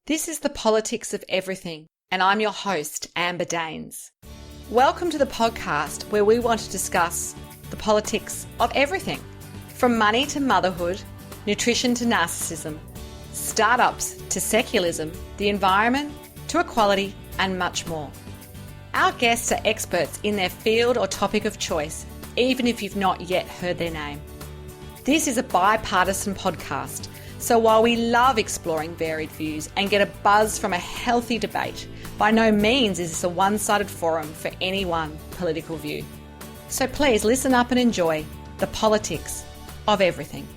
This is the politics of everything, and I'm your host, Amber Daines. Welcome to the podcast where we want to discuss the politics of everything, from money to motherhood, nutrition to narcissism, startups to secularism, the environment to equality, and much more. Our guests are experts in their field or topic of choice, even if you've not yet heard their name. This is a bipartisan podcast, so while we love exploring varied views and get a buzz from a healthy debate, by no means is this a one-sided forum for any one political view. So please listen up and enjoy the politics of everything.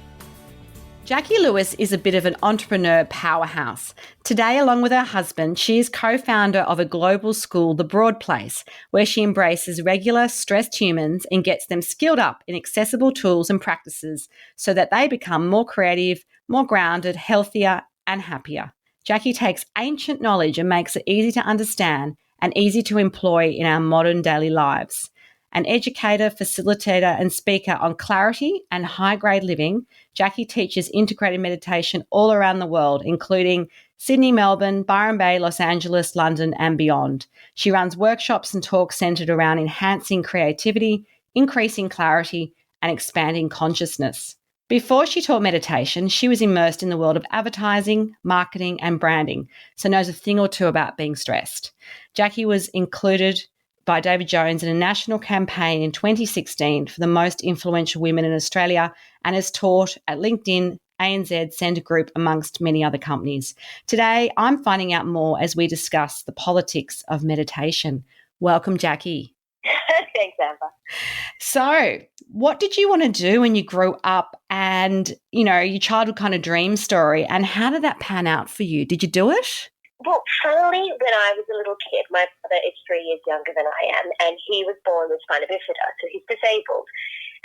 Jacqui Lewis is a bit of an entrepreneur powerhouse. Today, along with her husband, she is co-founder of a global school, The Broad Place, where she embraces regular, stressed humans and gets them skilled up in accessible tools and practices so that they become more creative, more grounded, healthier, and happier. Jacqui takes ancient knowledge and makes it easy to understand and easy to employ in our modern daily lives. An educator, facilitator, and speaker on clarity and high-grade living, Jacqui teaches integrated meditation all around the world, including Sydney, Melbourne, Byron Bay, Los Angeles, London, and beyond. She runs workshops and talks centered around enhancing creativity, increasing clarity, and expanding consciousness. Before she taught meditation, she was immersed in the world of advertising, marketing, and branding, so knows a thing or two about being stressed. Jacqui was included by David Jones in a national campaign in 2016 for the most influential women in Australia and has taught at LinkedIn, ANZ, Centre Group, amongst many other companies. Today, I'm finding out more as we discuss the politics of meditation. Welcome, Jacqui. Thanks, Amber. So, what did you want to do when you grew up and, your childhood kind of dream story, and how did that pan out for you? Did you do it? Well, funnily, when I was a little kid, my brother is 3 years younger than I am, and he was born with spina bifida, so he's disabled.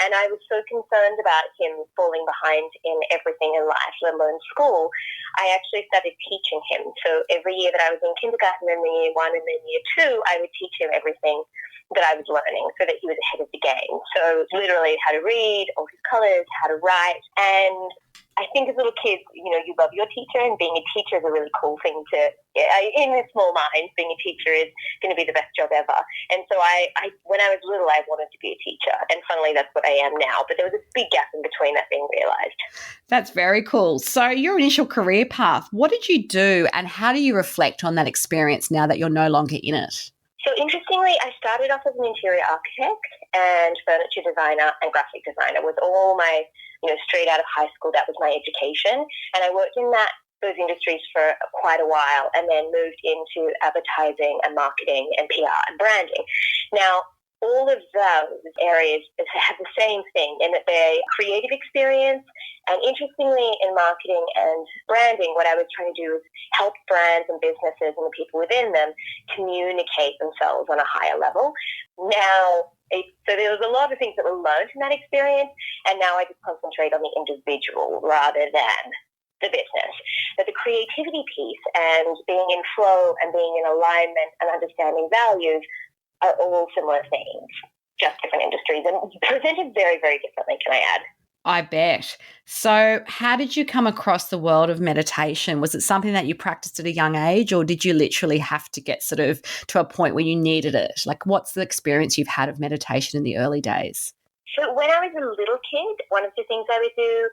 And I was so concerned about him falling behind in everything in life, let alone school, I actually started teaching him. So every year that I was in kindergarten, and then year 1 and then year 2, I would teach him everything that I was learning so that he was ahead of the game. So literally how to read, all his colours, how to write. And I think as little kids, you love your teacher, and being a teacher is a really cool thing in a small mind, being a teacher is going to be the best job ever. And so I when I was little, I wanted to be a teacher. And funnily, that's what I am now. But there was a big gap in between that being realised. That's very cool. So your initial career path, what did you do and how do you reflect on that experience now that you're no longer in it? So interestingly, I started off as an interior architect and furniture designer and graphic designer was all my, straight out of high school. That was my education. And I worked in those industries for quite a while and then moved into advertising and marketing and PR and branding. Now, all of those areas have the same thing in that they're creative experience. And interestingly, in marketing and branding, what I was trying to do is help brands and businesses and the people within them communicate themselves on a higher level. Now, so there was a lot of things that were learned in that experience, and now I just concentrate on the individual rather than the business. But the creativity piece and being in flow and being in alignment and understanding values are all similar things, just different industries, and presented very, very differently, can I add? I bet. So how did you come across the world of meditation? Was it something that you practiced at a young age, or did you literally have to get sort of to a point where you needed it? Like, what's the experience you've had of meditation in the early days? So when I was a little kid, one of the things I would do,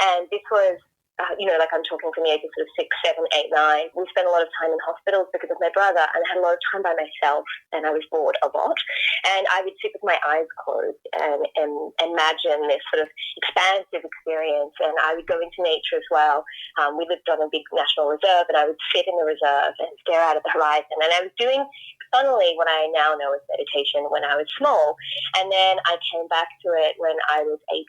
and this was I'm talking from the age of sort of 6, 7, 8, 9. We spent a lot of time in hospitals because of my brother, and I had a lot of time by myself, and I was bored a lot. And I would sit with my eyes closed and imagine this sort of expansive experience. And I would go into nature as well. We lived on a big national reserve, and I would sit in the reserve and stare out at the horizon. And I was doing, funnily, what I now know as meditation when I was small. And then I came back to it when I was 18,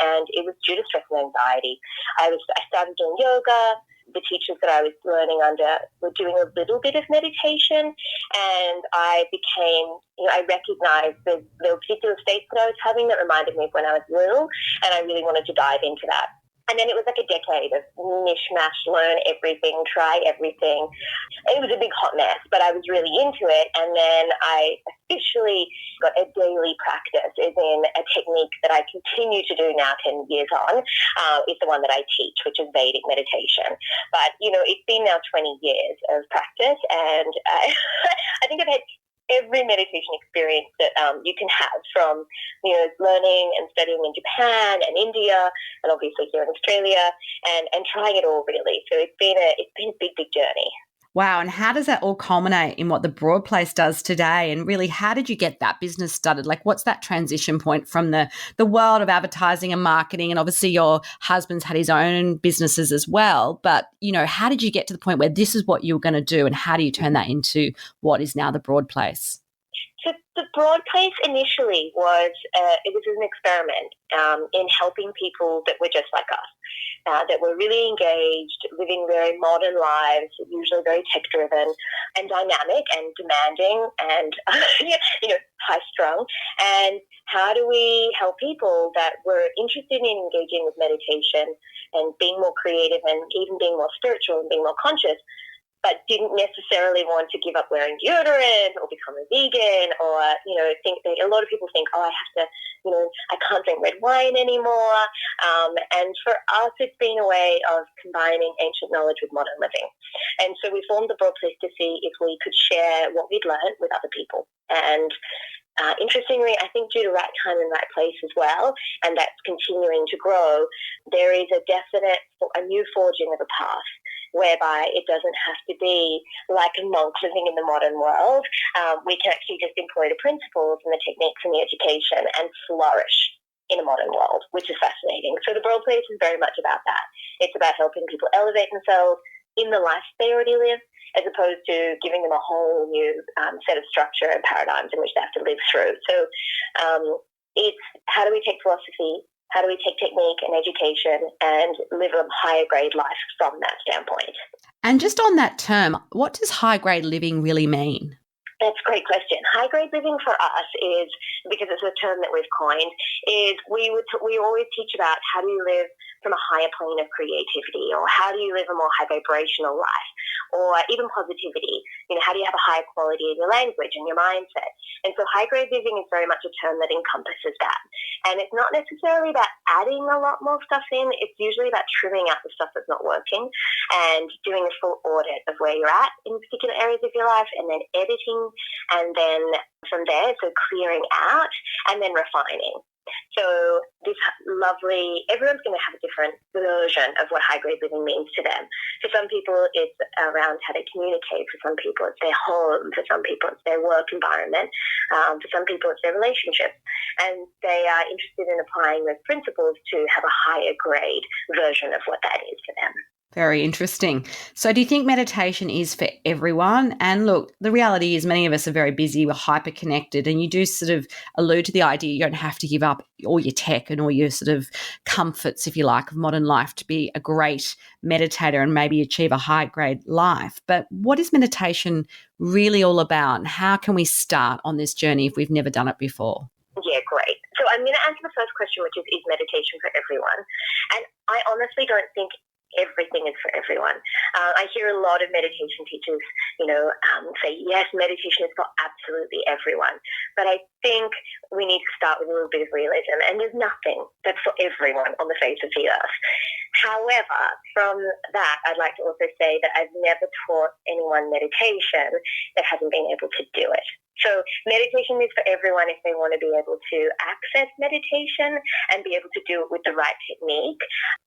and it was due to stress and anxiety. I started doing yoga. The teachers that I was learning under were doing a little bit of meditation, and I became, I recognized there were particular states that I was having that reminded me of when I was little, and I really wanted to dive into that. And then it was like a decade of mishmash, learn everything, try everything. It was a big hot mess, but I was really into it. And then I officially got a daily practice, as in a technique that I continue to do now 10 years on, is the one that I teach, which is Vedic meditation. But, it's been now 20 years of practice, and I think I've had every meditation experience that you can have, from learning and studying in Japan and India, and obviously here in Australia, and trying it all really. So it's been a big journey. Wow. And how does that all culminate in what the Broad Place does today? And really, how did you get that business started? Like, what's that transition point from the world of advertising and marketing? And obviously your husband's had his own businesses as well. But, how did you get to the point where this is what you were going to do? And how do you turn that into what is now the Broad Place? So the Broad Place initially was it was an experiment in helping people that were just like us, that were really engaged, living very modern lives, usually very tech-driven and dynamic and demanding and high-strung. And how do we help people that were interested in engaging with meditation and being more creative and even being more spiritual and being more conscious, but didn't necessarily want to give up wearing deodorant or become a vegan, or, think that a lot of people think, I have to, I can't drink red wine anymore. And for us, it's been a way of combining ancient knowledge with modern living. And so we formed the Broad Place to see if we could share what we'd learned with other people. And interestingly, I think due to right time and right place as well, and that's continuing to grow, there is a new forging of a path, whereby it doesn't have to be like a monk living in the modern world. We can actually just employ the principles and the techniques and the education and flourish in a modern world, which is fascinating. So the Broad Place is very much about that. It's about helping people elevate themselves in the life they already live, as opposed to giving them a whole new set of structure and paradigms in which they have to live through. So it's how do we take philosophy, how do we take technique and education and live a higher grade life from that standpoint? And just on that term, what does high grade living really mean? That's a great question. High grade living for us is, because it's a term that we've coined, is we always teach about how do you live from a higher plane of creativity, or how do you live a more high vibrational life, or even positivity. How do you have a higher quality in your language and your mindset? And so high grade living is very much a term that encompasses that. And it's not necessarily about adding a lot more stuff in. It's usually about trimming out the stuff that's not working and doing a full audit of where you're at in particular areas of your life, and then editing, and then from there, so clearing out and then refining. So this lovely, everyone's going to have a different version of what high grade living means to them. For some people, it's around how they communicate. For some people, it's their home. For some people, it's their work environment. For some people, it's their relationships. And they are interested in applying those principles to have a higher grade version of what that is for them. Very interesting. So do you think meditation is for everyone? And look, the reality is many of us are very busy, we're hyper-connected, and you do sort of allude to the idea you don't have to give up all your tech and all your sort of comforts, if you like, of modern life to be a great meditator and maybe achieve a high-grade life. But what is meditation really all about, and how can we start on this journey if we've never done it before? Yeah, great. So I'm going to answer the first question, which is meditation for everyone? And I honestly don't think everything is for everyone. I hear a lot of meditation teachers, say, yes, meditation is for absolutely everyone. But I think we need to start with a little bit of realism. And there's nothing that's for everyone on the face of the earth. However, from that, I'd like to also say that I've never taught anyone meditation that hasn't been able to do it. So meditation is for everyone if they want to be able to access meditation and be able to do it with the right technique.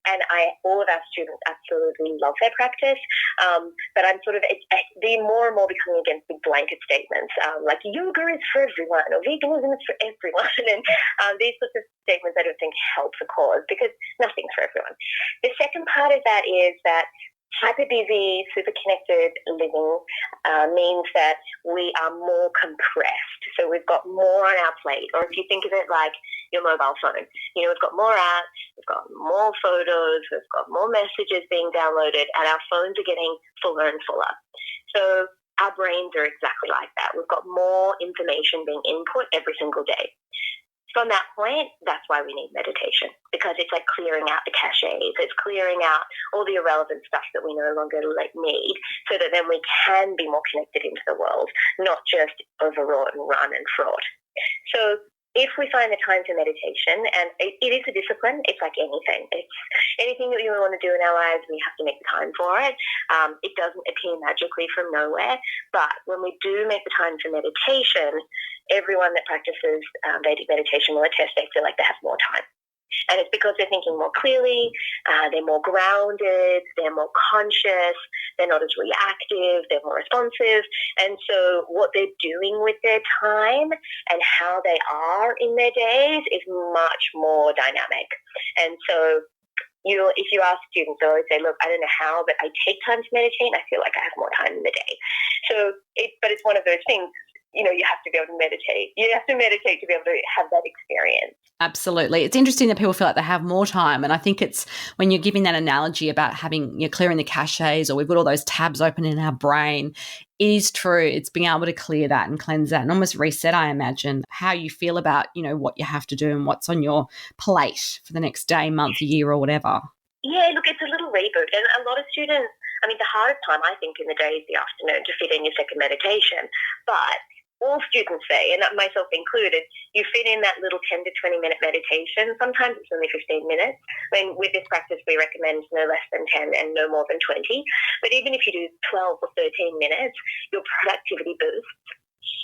And all of our students absolutely love their practice. But I'm sort of more and more becoming against big blanket statements like yoga is for everyone or veganism is for everyone. And these sorts of statements I don't think help the cause, because nothing's for everyone. The second part of that is that hyper-busy, super-connected living means that we are more compressed. So we've got more on our plate. Or if you think of it like your mobile phone, we've got more apps, we've got more photos, we've got more messages being downloaded, and our phones are getting fuller and fuller. So our brains are exactly like that. We've got more information being input every single day. from that point, that's why we need meditation, because it's like clearing out the caches. It's clearing out all the irrelevant stuff that we no longer need, so that then we can be more connected into the world, not just overwrought and run and fraught. So if we find the time for meditation, and it is a discipline, it's like anything. It's anything that we want to do in our lives, we have to make the time for it. It doesn't appear magically from nowhere, but when we do make the time for meditation, everyone that practices Vedic meditation will attest they feel like they have more time. And it's because they're thinking more clearly, they're more grounded, they're more conscious, they're not as reactive, they're more responsive. And so what they're doing with their time and how they are in their days is much more dynamic. And so if you ask students, they always say, look, I don't know how, but I take time to meditate and I feel like I have more time in the day. But it's one of those things, you have to be able to meditate. You have to meditate to be able to have that experience. Absolutely. It's interesting that people feel like they have more time. And I think it's when you're giving that analogy about you're clearing the caches, or we've got all those tabs open in our brain, it is true. It's being able to clear that and cleanse that and almost reset, I imagine, how you feel about, what you have to do and what's on your plate for the next day, month, year, or whatever. Yeah, look, it's a little reboot. And a lot of students, the hardest time, I think, in the day is the afternoon to fit in your second meditation. But all students say, and myself included, you fit in that little 10 to 20-minute meditation. Sometimes it's only 15 minutes. With this practice, we recommend no less than 10 and no more than 20. But even if you do 12 or 13 minutes, your productivity boosts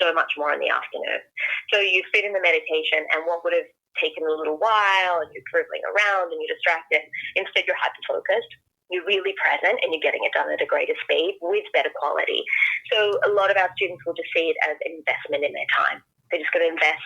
so much more in the afternoon. So you fit in the meditation, and what would have taken a little while, and you're dribbling around and you're distracted, instead you're hyper-focused. You're really present and you're getting it done at a greater speed with better quality. So a lot of our students will just see it as an investment in their time. They're just going to invest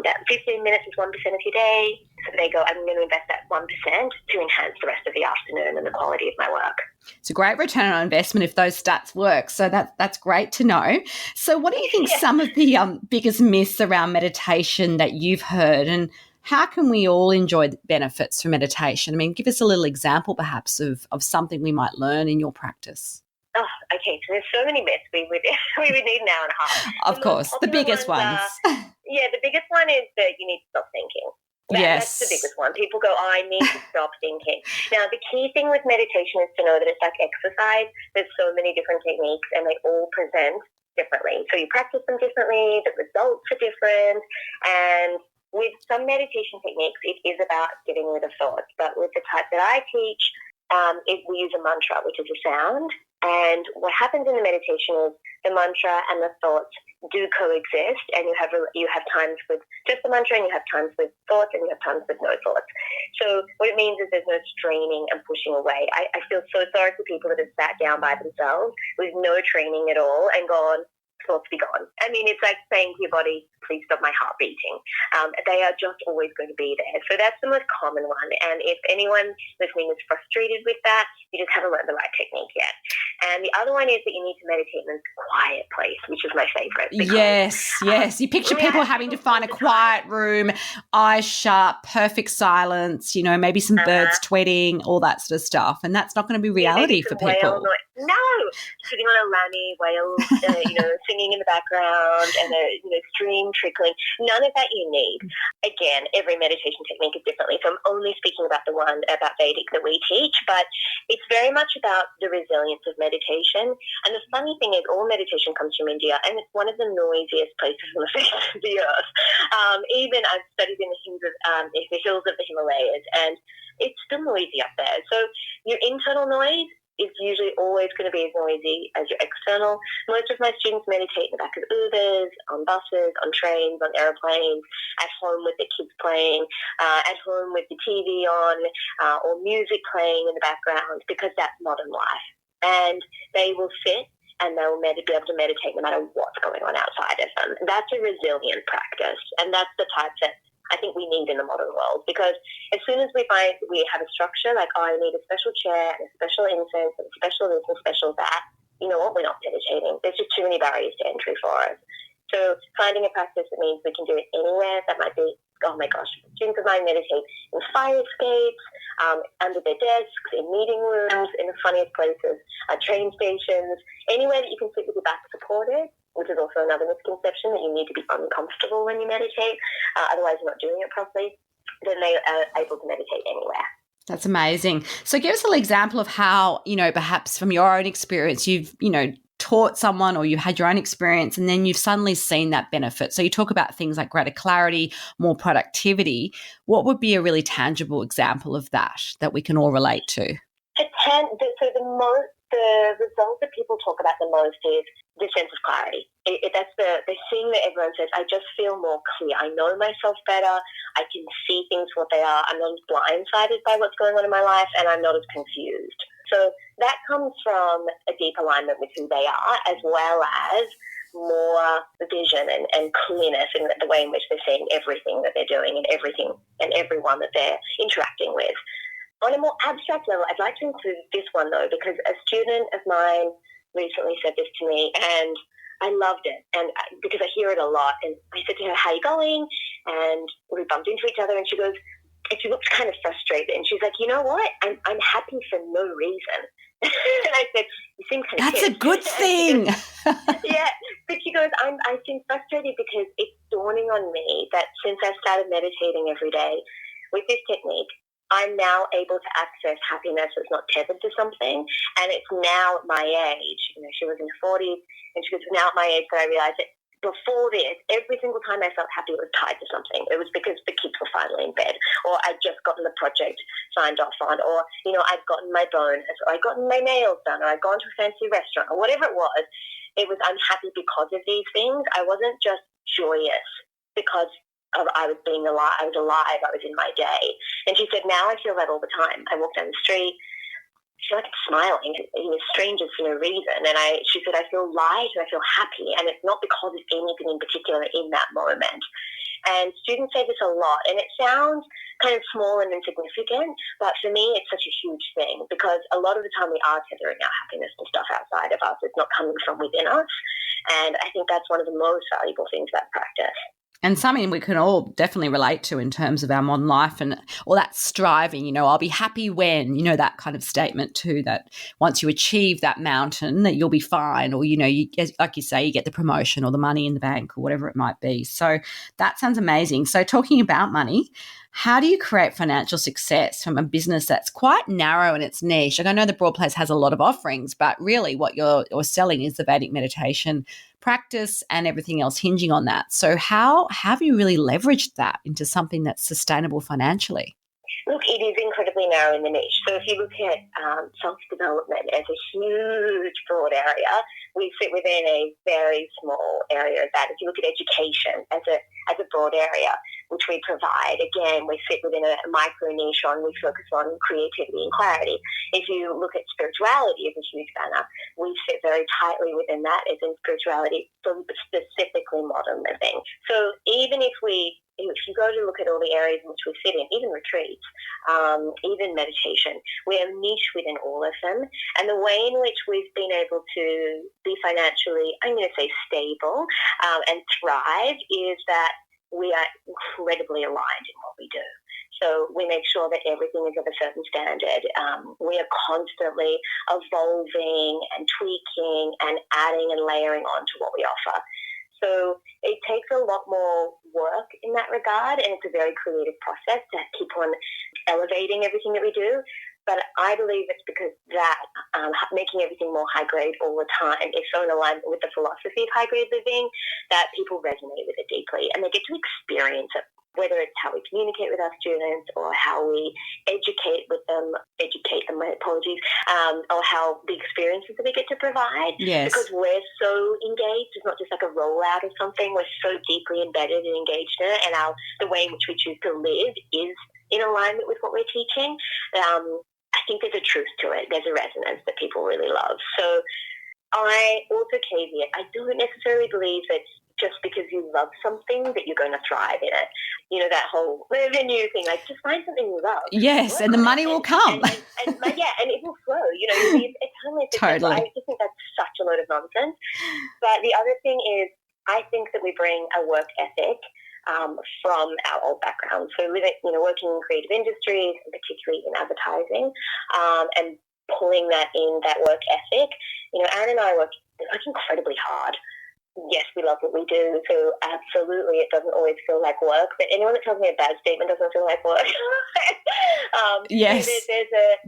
that 15 minutes is 1% of your day. So they go, I'm going to invest that 1% to enhance the rest of the afternoon and the quality of my work. It's a great return on investment if those stats work. So that's great to know. So what do you think some of the biggest myths around meditation that you've heard, and how can we all enjoy the benefits from meditation? Give us a little example perhaps of something we might learn in your practice. Oh, okay. So there's so many myths. We would need an hour and a half. Of course, the biggest ones. The biggest one is that you need to stop thinking. Yes. That's the biggest one. People go, I need to stop thinking. Now, the key thing with meditation is to know that it's like exercise. There's so many different techniques and they all present differently. So you practice them differently, the results are different, and with some meditation techniques, it is about getting rid of thoughts. But with the type that I teach, we use a mantra, which is a sound. And what happens in the meditation is the mantra and the thoughts do coexist, and you have times with just the mantra, and you have times with thoughts, and you have times with no thoughts. So what it means is there's no straining and pushing away. I feel so sorry for people that have sat down by themselves with no training at all and gone, thoughts be gone. It's like saying to your body, please stop my heart beating. They are just always going to be there. So that's the most common one. And if anyone listening is frustrated with that, you just haven't learned the right technique yet. And the other one is that you need to meditate in a quiet place, which is my favorite. Yes. You picture people having to find a quiet room, eyes shut, perfect silence, maybe some birds tweeting, all that sort of stuff. And that's not going to be reality for people. No, sitting on a lammy, whales, singing in the background, and a stream trickling. None of that you need. Again, every meditation technique is differently. So I'm only speaking about the one about Vedic that we teach, but it's very much about the resilience of meditation. And the funny thing is, all meditation comes from India, and it's one of the noisiest places on the face of the earth. Even I've studied in the hills of the Himalayas, and it's still noisy up there. So your internal noise is usually always going to be as noisy as your external. Most of my students meditate in the back of Ubers, on buses, on trains, on airplanes, at home with the kids playing, at home with the TV on, or music playing in the background, because that's modern life. And they will sit and they will be able to meditate no matter what's going on outside of them. That's a resilient practice, and that's the type that I think we need in the modern world, because as soon as we find we have a structure, like, I need a special chair and a special incense and special this and special that, you know what, we're not meditating. There's just too many barriers to entry for us. So finding a practice that means we can do it anywhere, that might be, oh my gosh, students of mine meditate in fire escapes, under their desks, in meeting rooms, in the funniest places, train stations, anywhere that you can sit with your back supported which is also another misconception, that you need to be uncomfortable when you meditate, otherwise you're not doing it properly, then they are able to meditate anywhere. That's amazing. So give us a little example of how, perhaps from your own experience, you've, taught someone or you had your own experience and then you've suddenly seen that benefit. So you talk about things like greater clarity, more productivity. What would be a really tangible example of that we can all relate to? The result that people talk about the most is the sense of clarity. That's the thing that everyone says, I just feel more clear. I know myself better. I can see things for what they are. I'm not as blindsided by what's going on in my life, and I'm not as confused. So that comes from a deep alignment with who they are, as well as more vision and clearness in the way in which they're seeing everything that they're doing and everything and everyone that they're interacting with. On a more abstract level, I'd like to include this one, though, because a student of mine recently said this to me, and I loved it, and because I hear it a lot. And I said to her, how are you going? And we bumped into each other, and she goes, and she looks kind of frustrated, and she's like, you know what? I'm happy for no reason. And I said, you seem kind of That's a good thing. Yeah, but she goes, I seem frustrated because it's dawning on me that since I started meditating every day with this technique, I'm now able to access happiness that's not tethered to something. And it's now at my age, she was in her 40s, and she goes, now at my age that I realized that before this, every single time I felt happy, it was tied to something. It was because the kids were finally in bed, or I'd just gotten the project signed off on, or, I'd gotten my bonus, or I'd gotten my nails done, or I'd gone to a fancy restaurant, or whatever it was. It was, I'm happy because of these things. I wasn't just joyous because I was being alive. I was alive. I was in my day. And she said, now I feel that all the time. I walk down the street, I feel like I'm smiling, strangers for no reason. And she said, I feel light and I feel happy. And it's not because of anything in particular in that moment. And students say this a lot. And it sounds kind of small and insignificant, but for me, it's such a huge thing because a lot of the time we are tethering our happiness to stuff outside of us. It's not coming from within us. And I think that's one of the most valuable things about practice. And something we can all definitely relate to in terms of our modern life and all that striving, I'll be happy when, that kind of statement too, that once you achieve that mountain that you'll be fine or, like you say, you get the promotion or the money in the bank or whatever it might be. So that sounds amazing. So talking about money, how do you create financial success from a business that's quite narrow in its niche? Like I know the Broad Place has a lot of offerings, but really what you're selling is the Vedic meditation practice and everything else hinging on that. So how have you really leveraged that into something that's sustainable financially? Look, it is incredibly narrow in the niche. So if you look at self-development as a huge, broad area, we sit within a very small area of that. If you look at education as a broad area, which we provide, again, we sit within a micro niche we focus on creativity and clarity. If you look at spirituality as a huge banner, we sit very tightly within that as in spirituality, specifically modern living. So even if you go to look at all the areas in which we sit in, even retreats, even meditation, we are niche within all of them. And the way in which we've been able to be financially, I'm going to say stable and thrive is that we are incredibly aligned in what we do. So we make sure that everything is of a certain standard. We are constantly evolving and tweaking and adding and layering on to what we offer. So it takes a lot more work in that regard, and it's a very creative process to keep on elevating everything that we do. But I believe it's because that making everything more high grade all the time is so in alignment with the philosophy of high grade living that people resonate with it deeply and they get to experience it, whether it's how we communicate with our students or how we educate them, or how the experiences that we get to provide. Yes. Because we're so engaged, it's not just like a rollout of something, we're so deeply embedded and engaged in it, and the way in which we choose to live is in alignment with what we're teaching. I think there's a truth to it. There's a resonance that people really love. So I also caveat, I don't necessarily believe that just because you love something that you're going to thrive in it. That whole revenue thing, like just find something you love. Yes, and the money will come. And it will flow. It's totally. I just think that's such a load of nonsense. But the other thing is, I think that we bring a work ethic from our old background. So working in creative industries, and particularly in advertising, and pulling that work ethic. Anne and I work incredibly hard. yes, we love what we do. So absolutely, it doesn't always feel like work. But anyone that tells me a bad statement doesn't feel like work. Yes,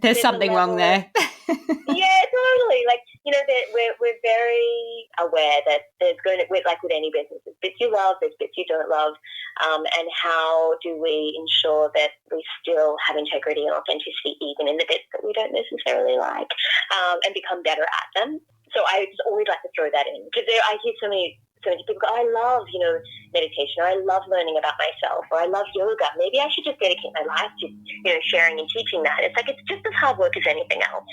there's something wrong there. Yeah, totally. Like, that we're very aware that there's going to, like with any business, there's bits you love, there's bits you don't love, and how do we ensure that we still have integrity and authenticity even in the bits that we don't necessarily like, and become better at them. So I just always like to throw that in, because I hear so many people go, I love, meditation, or I love learning about myself, or I love yoga. Maybe I should just dedicate my life to, sharing and teaching that. It's like, it's just as hard work as anything else.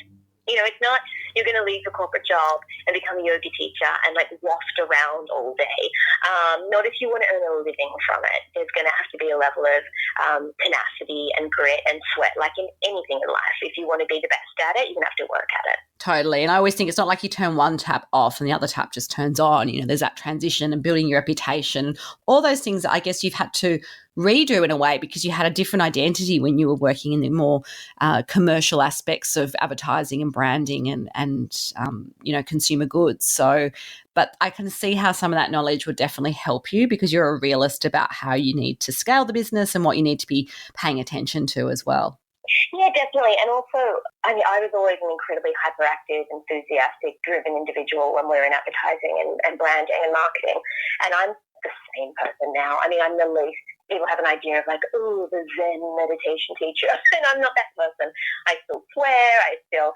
It's not you're going to leave the corporate job and become a yoga teacher and like waft around all day. Not if you want to earn a living from it. There's going to have to be a level of tenacity and grit and sweat, like in anything in life. If you want to be the best at it, you're going to have to work at it. Totally. And I always think it's not like you turn one tap off and the other tap just turns on. There's that transition and building your reputation, all those things that I guess you've had to redo in a way because you had a different identity when you were working in the more commercial aspects of advertising and branding and consumer goods. So, but I can see how some of that knowledge would definitely help you because you're a realist about how you need to scale the business and what you need to be paying attention to as well. Yeah, definitely. And also, I was always an incredibly hyperactive, enthusiastic, driven individual when we were in advertising and branding and marketing. And I'm the same person now. I'm the least. People have an idea of like, oh, the Zen meditation teacher. And I'm not that person. I still swear. I still,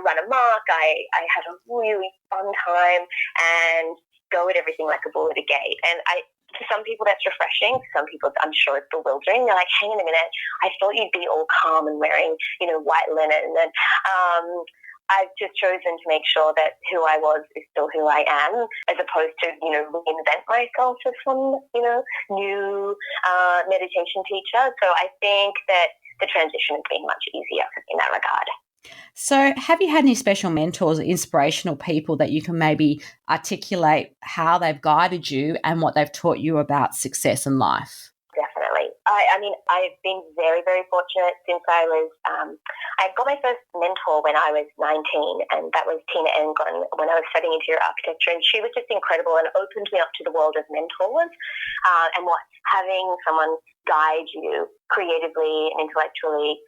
run amok. I had a really fun time and go at everything like a bull at a gate. And to some people that's refreshing. To some people, I'm sure it's bewildering. They're like, hang on a minute, I thought you'd be all calm and wearing, white linen. And I've just chosen to make sure that who I was is still who I am, as opposed to, reinvent myself as some, new meditation teacher. So I think that the transition has been much easier in that regard. So have you had any special mentors or inspirational people that you can maybe articulate how they've guided you and what they've taught you about success in life? Definitely. I've been very, very fortunate since I got my first mentor when I was 19, and that was Tina Englund when I was studying interior architecture, and she was just incredible and opened me up to the world of mentors and what having someone guide you creatively and intellectually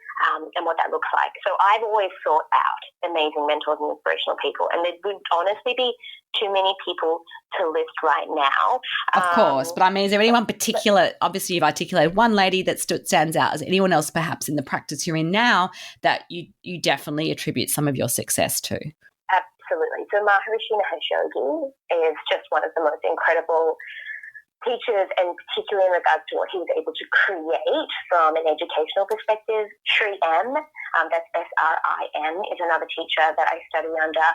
and what that looks like. So I've always sought out amazing mentors and inspirational people, and there would honestly be too many people to list right now. Of course, but is there anyone particular? Obviously, you've articulated one lady that stands out. Is anyone else perhaps in the practice you're in now that you definitely attribute some of your success to? Absolutely. So Maharishi Mahesh Yogi is just one of the most incredible teachers, and particularly in regards to what he was able to create from an educational perspective. Sri M, that's SRIM, is another teacher that I study under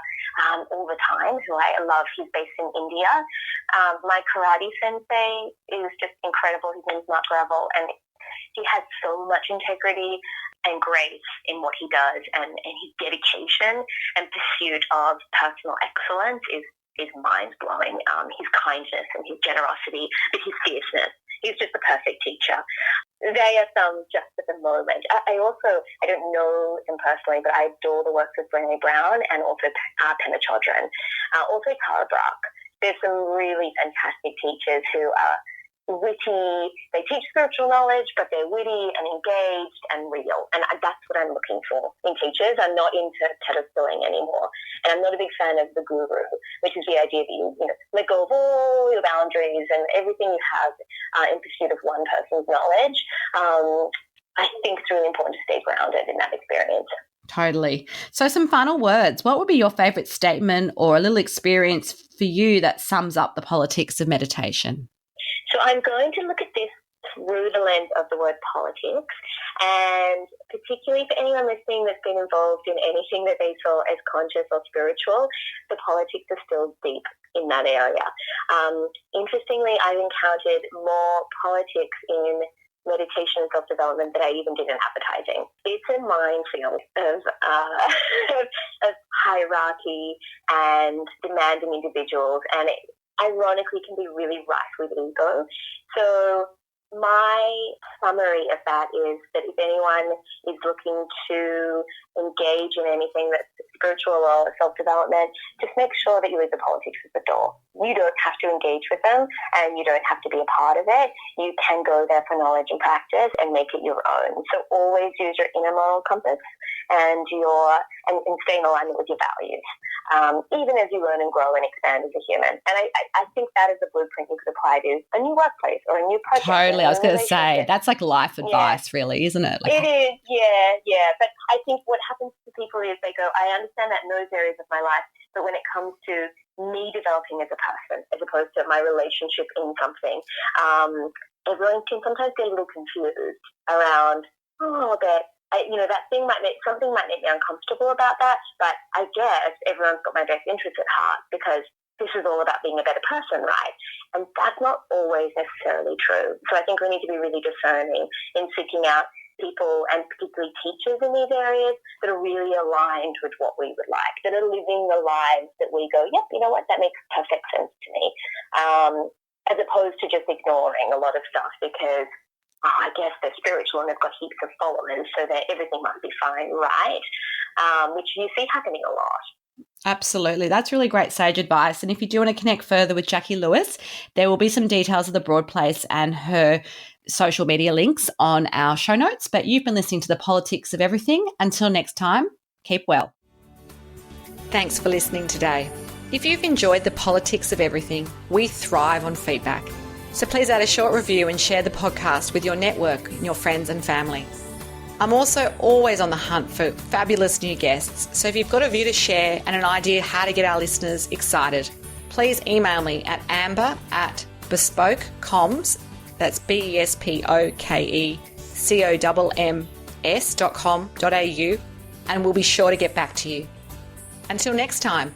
all the time, who I love. He's based in India. My karate sensei is just incredible. His name's Mark Gravel, and he has so much integrity and grace in what he does, and his dedication and pursuit of personal excellence is mind-blowing. His kindness and his generosity, but his fierceness. He's just the perfect teacher. They are some just at the moment. I don't know him personally, but I adore the works of Brené Brown and also Pema Chodron. Also Tara Brach. There's some really fantastic teachers who are witty. They teach spiritual knowledge, but they're witty and engaged and real. And that's what I'm looking for in teachers. I'm not into pedestaling anymore. And I'm not a big fan of the guru, which is the idea that you let go of all your boundaries and everything you have in pursuit of one person's knowledge. I think it's really important to stay grounded in that experience. Totally. So some final words. What would be your favourite statement or a little experience for you that sums up the politics of meditation? So I'm going to look at this through the lens of the word politics, and particularly for anyone listening that's been involved in anything that they saw as conscious or spiritual, the politics are still deep in that area. Interestingly, I've encountered more politics in meditation and self-development that I even did in advertising. It's a minefield of hierarchy and demanding individuals, and it ironically can be really rife with ego. So my summary of that is that if anyone is looking to engage in anything that's spiritual or self-development, just make sure that you leave the politics at the door. You don't have to engage with them and you don't have to be a part of it. You can go there for knowledge and practice and make it your own. So always use your inner moral compass and stay in alignment with your values, even as you learn and grow and expand as a human. And I think that is a blueprint you could apply to a new workplace or a new project. Totally. I was going to say, that's like life advice, really, isn't it? It is, yeah. But I think what happens to people is they go, I understand that in those areas of my life, but when it comes to me developing as a person, as opposed to my relationship in something, everyone can sometimes get a little confused around, something might make me uncomfortable about that, but I guess everyone's got my best interests at heart because this is all about being a better person, right? And that's not always necessarily true. So I think we need to be really discerning in seeking out people and particularly teachers in these areas that are really aligned with what we would like, that are living the lives that we go, yep, you know what, that makes perfect sense to me, as opposed to just ignoring a lot of stuff because I guess they're spiritual and they've got heaps of followers, so that everything must be fine, right? Which you see happening a lot. Absolutely. That's really great sage advice. And if you do want to connect further with Jacqui Lewis, there will be some details of the Broad Place and her social media links on our show notes. But you've been listening to The Politics of Everything. Until next time, keep well. Thanks for listening today. If you've enjoyed The Politics of Everything, we thrive on feedback. So please add a short review and share the podcast with your network and your friends and family. I'm also always on the hunt for fabulous new guests, so if you've got a view to share and an idea how to get our listeners excited, please email me at amber@bespokecoms, that's BESPOKECOMMS.com.au, and we'll be sure to get back to you. Until next time.